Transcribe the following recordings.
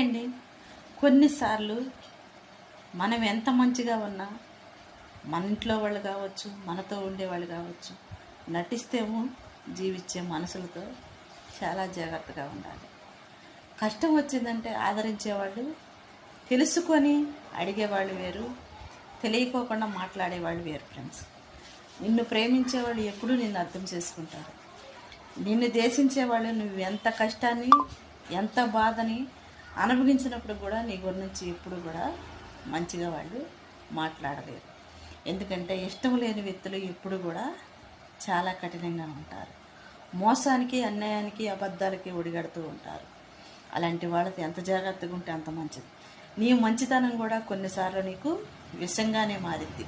అండి. కొన్నిసార్లు మనం ఎంత మంచిగా ఉన్నా మన ఇంట్లో వాళ్ళు కావచ్చు, మనతో ఉండేవాళ్ళు కావచ్చు, నటిస్తేమో జీవించే మనసులతో చాలా జాగ్రత్తగా ఉండాలి. కష్టం వచ్చిందంటే ఆదరించేవాళ్ళు, తెలుసుకొని అడిగేవాళ్ళు వేరు, తెలియకోకుండా మాట్లాడేవాళ్ళు వేరు ఫ్రెండ్స్. నిన్ను ప్రేమించేవాళ్ళు ఎప్పుడూ నిన్ను అర్థం చేసుకుంటారు. నిన్ను దేశించేవాళ్ళు నువ్వు ఎంత కష్టాన్ని, ఎంత బాధని అనుభవించినప్పుడు కూడా నీ గురించి ఎప్పుడు కూడా మంచిగా వాళ్ళు మాట్లాడలేరు. ఎందుకంటే ఇష్టం లేని వ్యక్తులు ఎప్పుడు కూడా చాలా కఠినంగా ఉంటారు. మోసానికి, అన్యాయానికి, అబద్ధాలకి ఒడిగడుతూ ఉంటారు. అలాంటి వాళ్ళతో ఎంత జాగ్రత్తగా ఉంటే అంత మంచిది. నీ మంచితనం కూడా కొన్నిసార్లు నీకు విషంగానే మారిద్ది.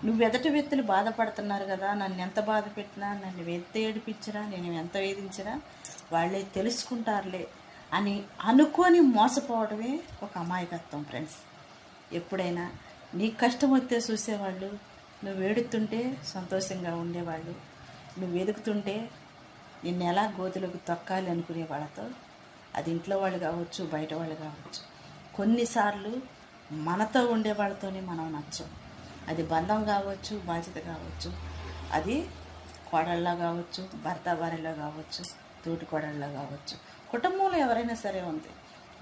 నువ్వు ఎదటి వ్యక్తులు బాధపడుతున్నారు కదా, నన్ను ఎంత బాధ పెట్టినా, నన్ను ఎంత ఏడిపించినా, నేను ఎంత వేధించినా వాళ్ళే తెలుసుకుంటారులే అని అనుకొని మోసపోవడమే ఒక అమాయకత్వం ఫ్రెండ్స్. ఎప్పుడైనా నీ కష్టం వస్తే చూసేవాళ్ళు, నువ్వు ఏడుతుంటే సంతోషంగా ఉండేవాళ్ళు, నువ్వు ఎదుగుతుంటే నిన్ను ఎలా గోతులకు తొక్కాలి అనుకునే వాళ్ళతో, అది ఇంట్లో వాళ్ళు కావచ్చు, బయట వాళ్ళు కావచ్చు, కొన్నిసార్లు మనతో ఉండే వాళ్ళతోనే మనం నచ్చం. అది బంధం కావచ్చు, బాధ్యత కావచ్చు, అది కోడళ్ళలో కావచ్చు, భర్త భార్యలో కావచ్చు, తోటి కోడళ్ళలో కావచ్చు, కుటుంబంలో ఎవరైనా సరే ఉంది.